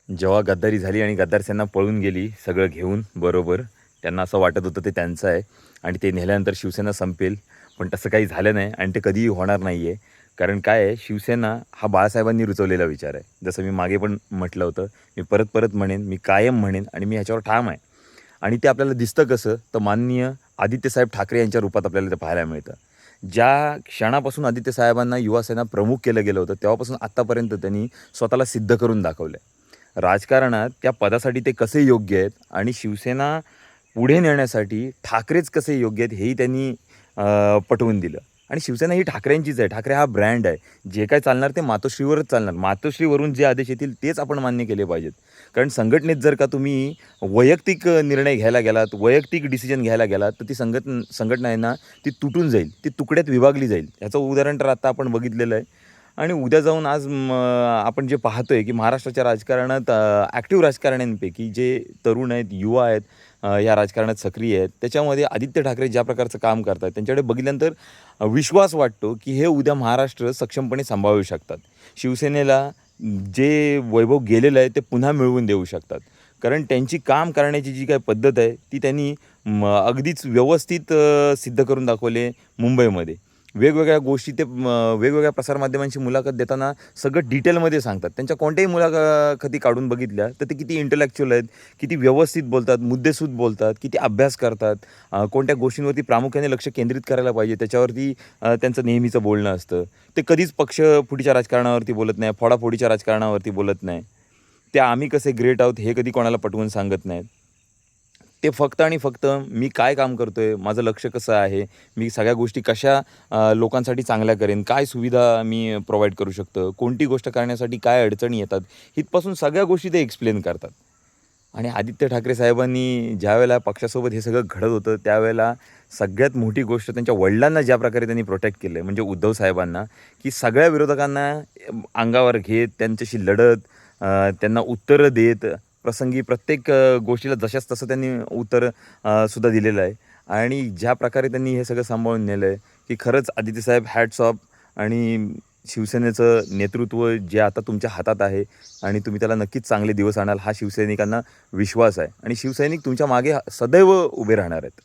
जेव्हा गद्दारी झाली आणि गद्दार सेना पळून गेली सगळं घेऊन बरोबर, त्यांना असं वाटत होतं ते त्यांचं आहे आणि ते नेल्यानंतर शिवसेना संपेल. पण तसं काही झालं नाही आणि ते कधीही होणार नाही आहे. कारण काय आहे, शिवसेना हा बाळासाहेबांनी रुचवलेला विचार आहे. जसं मी मागे पण म्हटलं होतं, मी परत परत म्हणेन, मी कायम म्हणेन आणि मी ह्याच्यावर ठाम आहे. आणि ते आपल्याला दिसतं कसं, तर माननीय आदित्यसाहेब ठाकरे यांच्या रूपात आपल्याला ते पाहायला मिळतं. ज्या क्षणापासून आदित्यसाहेबांना युवासेना प्रमुख केलं गेलं होतं, तेव्हापासून आत्तापर्यंत त्यांनी स्वतःला सिद्ध करून दाखवलं आहे. राजकारणात त्या पदासाठी ते कसे योग्य आहेत आणि शिवसेना पुढे नेण्यासाठी ठाकरेच कसे योग्य आहेत हेही त्यांनी पटवून दिलं. आणि शिवसेना ही ठाकरेंचीच आहे. ठाकरे हा ब्रँड आहे. जे काही चालणार ते मातोश्रीवरच चालणार. मातोश्रीवरून जे आदेश येतील तेच आपण मान्य केले पाहिजेत. कारण संघटनेत जर का तुम्ही वैयक्तिक निर्णय घ्यायला गेलात, वैयक्तिक डिसिजन घ्यायला गेलात, तर ती संघटना आहे ना, ती तुटून जाईल. ती तुकड्यात विभागली जाईल. ह्याचं उदाहरण तर आता आपण बघितलेलं आहे. आणि उद्या जाऊन आज आपण जे पाहतोय की महाराष्ट्राच्या राजकारणात ॲक्टिव्ह राजकारण्यांपैकी जे तरुण आहेत, युवा आहेत, या राजकारणात सक्रिय आहेत, त्याच्यामध्ये आदित्य ठाकरे ज्या प्रकारचं काम करतात त्यांच्याकडे बघितल्यानंतर विश्वास वाटतो की हे उद्या महाराष्ट्र सक्षमपणे सांभाळू शकतात. शिवसेनेला जे वैभव गेलेलं आहे ते पुन्हा मिळवून देऊ शकतात. कारण त्यांची काम करण्याची जी काही पद्धत आहे ती त्यांनी अगदीच व्यवस्थित सिद्ध करून दाखवले मुंबईमध्ये. वेगवेगळ्या गोष्टी ते वेगवेगळ्या प्रसारमाध्यमांची मुलाखत देताना सगळं डिटेलमध्ये सांगतात. त्यांच्या कोणत्याही मुलाखती काढून बघितल्या तर ते किती इंटेलेक्च्युअल आहेत, किती व्यवस्थित बोलतात, मुद्देसूद बोलतात, किती अभ्यास करतात, कोणत्या गोष्टींवरती प्रामुख्याने लक्ष केंद्रित करायला पाहिजे त्याच्यावरती त्यांचं नेहमीचं बोलणं असतं. ते कधीच पक्षफुटीच्या राजकारणावरती बोलत नाही, फोडाफोडीच्या राजकारणावरती बोलत नाही. ते आम्ही कसे ग्रेट आहोत हे कधी कोणाला पटवून सांगत नाहीत. ते फक्त आणि फक्त मी काय काम करतोय, माझं लक्ष कसं आहे, मी सगळ्या गोष्टी कशा लोकांसाठी चांगल्या करेन, काय सुविधा मी प्रोव्हाईड करू शकतो, कोणती गोष्ट करण्यासाठी काय अडचणी येतात, इथपासून सगळ्या गोष्टी ते एक्सप्लेन करतात. आणि आदित्य ठाकरे साहेबांनी ज्यावेळेला पक्षासोबत हे सगळं घडत होतं, त्यावेळेला सगळ्यात मोठी गोष्ट त्यांच्या वडिलांना ज्या प्रकारे त्यांनी प्रोटेक्ट केलं आहे, म्हणजे उद्धव साहेबांना, की सगळ्या विरोधकांना अंगावर घेत, त्यांच्याशी लढत, त्यांना उत्तरं देत, प्रसंगी प्रत्येक गोष्टीला जशास तसं त्यांनी उत्तर सुद्धा दिलेलं आहे. आणि ज्या प्रकारे त्यांनी हे सगळं सांभाळून नेलं आहे, की खरंच आदित्यसाहेब हॅट्स ऑफ. आणि शिवसेनेचं नेतृत्व जे आता तुमच्या हातात आहे आणि तुम्ही त्याला नक्कीच चांगले दिवस आणाल हा शिवसैनिकांना विश्वास आहे. आणि शिवसैनिक तुमच्या मागे सदैव उभे राहणार आहेत.